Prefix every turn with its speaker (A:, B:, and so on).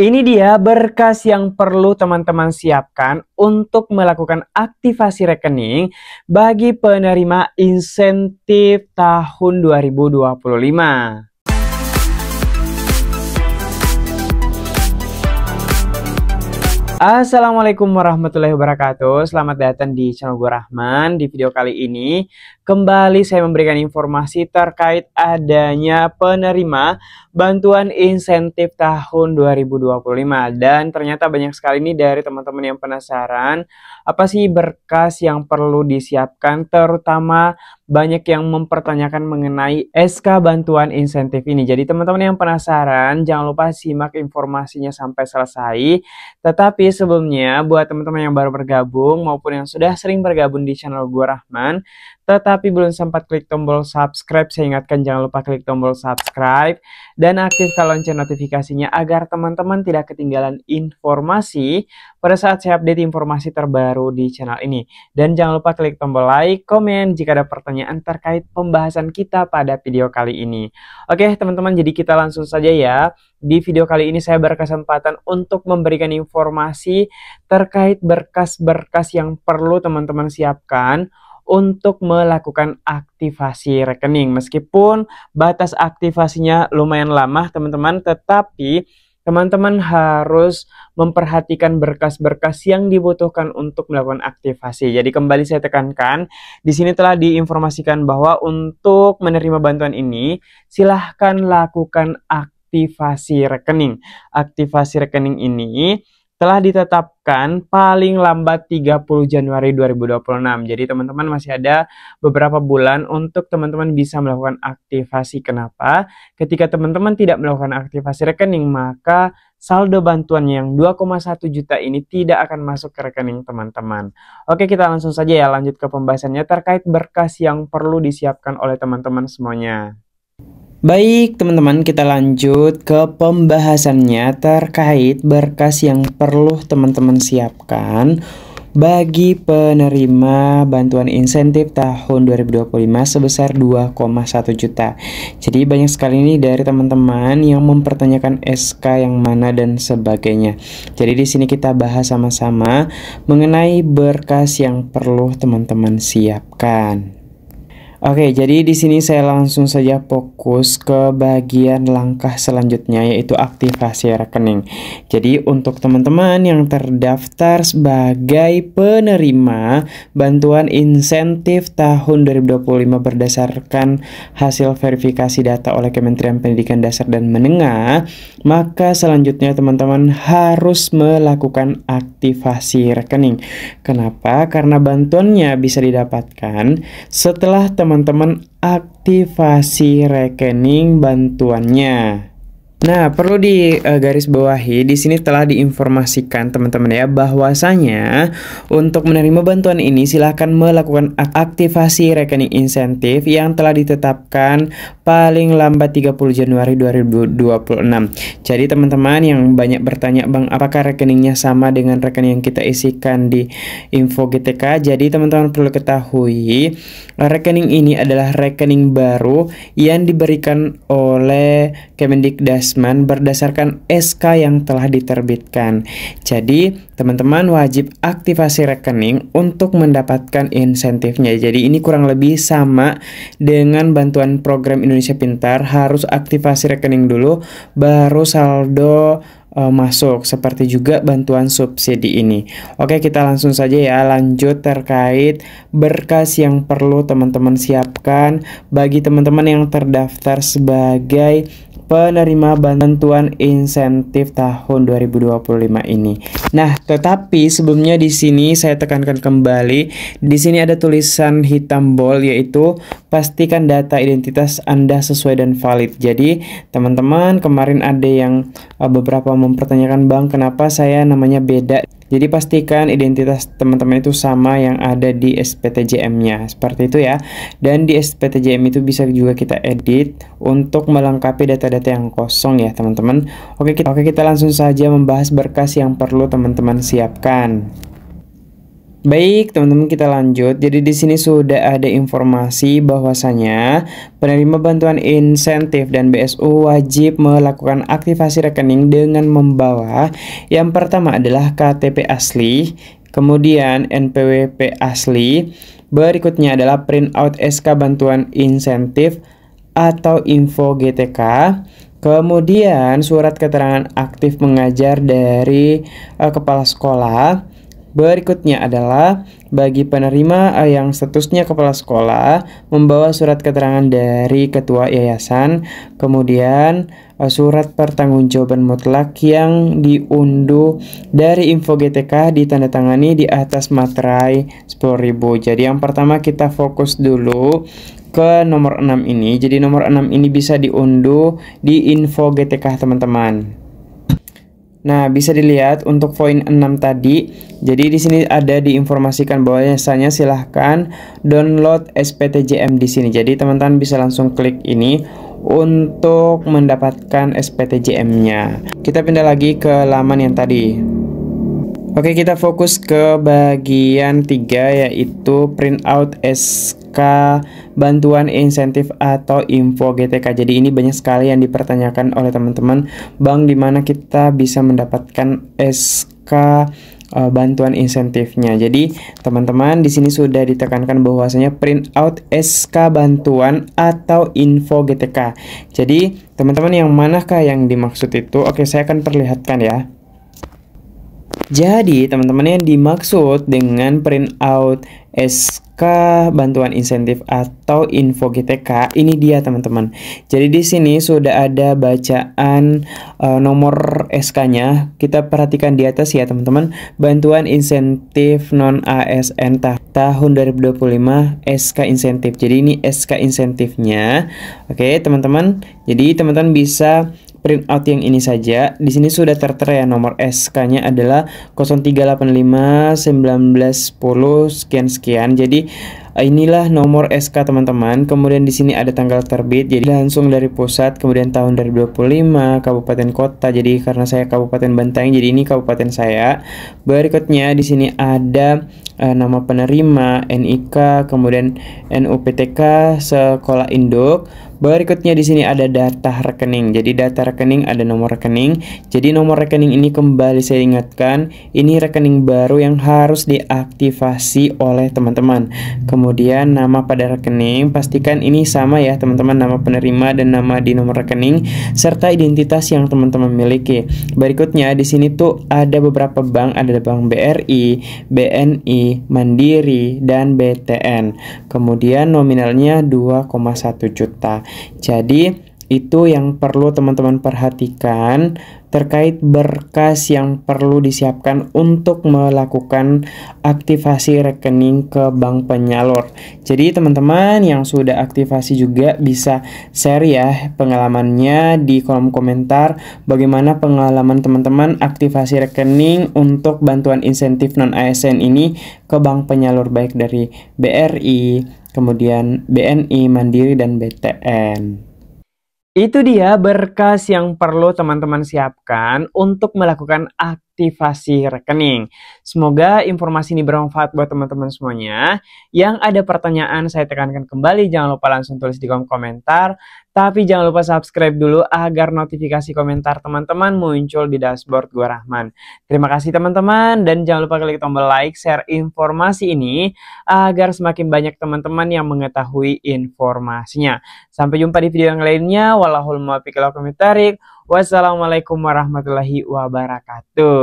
A: Ini dia berkas yang perlu teman-teman siapkan untuk melakukan aktivasi rekening bagi penerima insentif tahun 2025. Assalamualaikum warahmatullahi wabarakatuh. Selamat datang di channel gue Rahman. Di video kali ini kembali saya memberikan informasi terkait adanya penerima bantuan insentif tahun 2025. Dan ternyata banyak sekali ini dari teman-teman yang penasaran apa sih berkas yang perlu disiapkan, terutama banyak yang mempertanyakan mengenai SK bantuan insentif ini. Jadi teman-teman yang penasaran jangan lupa simak informasinya sampai selesai. Tetapi sebelumnya buat teman-teman yang baru bergabung maupun yang sudah sering bergabung di channel gue Rahman tetapi belum sempat klik tombol subscribe, saya ingatkan jangan lupa klik tombol subscribe dan aktifkan lonceng notifikasinya agar teman-teman tidak ketinggalan informasi pada saat saya update informasi terbaru di channel ini. Dan jangan lupa klik tombol like, komen jika ada pertanyaan terkait pembahasan kita pada video kali ini. Oke teman-teman, jadi kita langsung saja ya. Di video kali ini saya berkesempatan untuk memberikan informasi terkait berkas-berkas yang perlu teman-teman siapkan untuk melakukan aktivasi rekening. Meskipun batas aktivasinya lumayan lama teman-teman, tetapi teman-teman harus memperhatikan berkas-berkas yang dibutuhkan untuk melakukan aktivasi. Jadi kembali saya tekankan, di sini telah diinformasikan bahwa untuk menerima bantuan ini silahkan lakukan aktivasi rekening. Aktivasi rekening ini telah ditetapkan paling lambat 30 Januari 2026. Jadi teman-teman masih ada beberapa bulan untuk teman-teman bisa melakukan aktivasi. Kenapa? Ketika teman-teman tidak melakukan aktivasi rekening, maka saldo bantuan yang 2,1 juta ini tidak akan masuk ke rekening teman-teman. Oke, kita langsung saja ya lanjut ke pembahasannya terkait berkas yang perlu disiapkan oleh teman-teman semuanya. Baik teman-teman, kita lanjut ke pembahasannya terkait berkas yang perlu teman-teman siapkan bagi penerima bantuan insentif tahun 2025 sebesar 2,1 juta. Jadi banyak sekali ini dari teman-teman yang mempertanyakan SK yang mana dan sebagainya. Jadi di sini kita bahas sama-sama mengenai berkas yang perlu teman-teman siapkan. Oke, jadi di sini saya langsung saja fokus ke bagian langkah selanjutnya yaitu aktivasi rekening. Jadi untuk teman-teman yang terdaftar sebagai penerima bantuan insentif tahun 2025 berdasarkan hasil verifikasi data oleh Kementerian Pendidikan Dasar dan Menengah, maka selanjutnya teman-teman harus melakukan aktivasi rekening. Kenapa? Karena bantuannya bisa didapatkan setelah teman-teman aktivasi rekening bantuannya. Nah, perlu garis bawahi di sini telah diinformasikan teman-teman ya bahwasanya untuk menerima bantuan ini silahkan melakukan aktivasi rekening insentif yang telah ditetapkan paling lambat 30 Januari 2026. Jadi teman-teman yang banyak bertanya, Bang, apakah rekeningnya sama dengan rekening yang kita isikan di info GTK? Jadi teman-teman perlu ketahui rekening ini adalah rekening baru yang diberikan oleh Kemendikdas berdasarkan SK yang telah diterbitkan. Jadi teman-teman wajib aktivasi rekening untuk mendapatkan insentifnya. Jadi ini kurang lebih sama dengan bantuan program Indonesia Pintar, harus aktivasi rekening dulu baru saldo masuk, seperti juga bantuan subsidi ini. Oke, kita langsung saja ya lanjut terkait berkas yang perlu teman-teman siapkan bagi teman-teman yang terdaftar sebagai penerima bantuan insentif tahun 2025 ini. Nah, tetapi sebelumnya di sini saya tekankan kembali, di sini ada tulisan hitam bold yaitu pastikan data identitas Anda sesuai dan valid. Jadi, teman-teman kemarin ada yang beberapa mempertanyakan, Bang, kenapa saya namanya beda? Jadi pastikan identitas teman-teman itu sama yang ada di SPTJM-nya. Seperti itu ya. Dan di SPTJM itu bisa juga kita edit untuk melengkapi data-data yang kosong ya teman-teman. Oke, kita langsung saja membahas berkas yang perlu teman-teman siapkan. Baik, teman-teman kita lanjut. Jadi di sini sudah ada informasi bahwasanya penerima bantuan insentif dan BSU wajib melakukan aktivasi rekening dengan membawa yang pertama adalah KTP asli, kemudian NPWP asli, berikutnya adalah printout SK bantuan insentif atau info GTK, kemudian surat keterangan aktif mengajar dari kepala sekolah. Berikutnya adalah bagi penerima yang statusnya kepala sekolah membawa surat keterangan dari ketua yayasan, kemudian surat pertanggungjawaban mutlak yang diunduh dari info GTK ditandatangani di atas materai 10.000. Jadi yang pertama kita fokus dulu ke nomor 6 ini. Jadi nomor 6 ini bisa diunduh di info GTK teman-teman. Nah, bisa dilihat untuk poin 6 tadi. Jadi di sini ada diinformasikan bahwasanya silahkan download SPTJM di sini. Jadi teman-teman bisa langsung klik ini untuk mendapatkan SPTJM-nya. Kita pindah lagi ke laman yang tadi. Oke, kita fokus ke bagian 3 yaitu printout SK bantuan insentif atau info GTK. Jadi ini banyak sekali yang dipertanyakan oleh teman-teman, Bang, di mana kita bisa mendapatkan SK bantuan insentifnya. Jadi teman-teman di sini sudah ditekankan bahwasanya printout SK bantuan atau info GTK. Jadi teman-teman yang manakah yang dimaksud itu? Oke, saya akan perlihatkan ya. Jadi teman-teman yang dimaksud dengan printout SK bantuan insentif atau info GTK ini dia teman-teman. Jadi di sini sudah ada bacaan nomor SK-nya. Kita perhatikan di atas ya teman-teman. Bantuan insentif non ASN tahun 2025 SK insentif. Jadi ini SK insentifnya. Oke teman-teman. Jadi teman-teman bisa printout yang ini saja. Di sini sudah tertera ya nomor SK-nya adalah 03851910 sekian. Jadi inilah nomor SK teman-teman. Kemudian di sini ada tanggal terbit. Jadi langsung dari pusat, kemudian tahun 2025, kabupaten kota. Jadi karena saya Kabupaten Bantaeng, jadi ini kabupaten saya. Berikutnya di sini ada nama penerima, NIK, kemudian NUPTK, sekolah induk. Berikutnya di sini ada data rekening. Jadi data rekening ada nomor rekening. Jadi nomor rekening ini kembali saya ingatkan, ini rekening baru yang harus diaktifasi oleh teman-teman. Kemudian nama pada rekening, pastikan ini sama ya teman-teman, nama penerima dan nama di nomor rekening serta identitas yang teman-teman miliki. Berikutnya di sini tuh ada beberapa bank, ada Bank BRI, BNI, Mandiri dan BTN. Kemudian nominalnya 2,1 juta. Jadi itu yang perlu teman-teman perhatikan terkait berkas yang perlu disiapkan untuk melakukan aktivasi rekening ke bank penyalur. Jadi teman-teman yang sudah aktivasi juga bisa share ya pengalamannya di kolom komentar, bagaimana pengalaman teman-teman aktivasi rekening untuk bantuan insentif non ASN ini ke bank penyalur, baik dari BRI, kemudian BNI, Mandiri, dan BTN. Itu dia berkas yang perlu teman-teman siapkan untuk melakukan aktivasi rekening. Semoga informasi ini bermanfaat buat teman-teman semuanya. Yang ada pertanyaan saya tekankan kembali, jangan lupa langsung tulis di kolom komentar. Tapi jangan lupa subscribe dulu agar notifikasi komentar teman-teman muncul di dashboard Gua Rahman. Terima kasih teman-teman, dan jangan lupa klik tombol like, share informasi ini agar semakin banyak teman-teman yang mengetahui informasinya. Sampai jumpa di video yang lainnya. Wallahul muwaffiq ila aqwamit thoriq. Wassalamualaikum warahmatullahi wabarakatuh.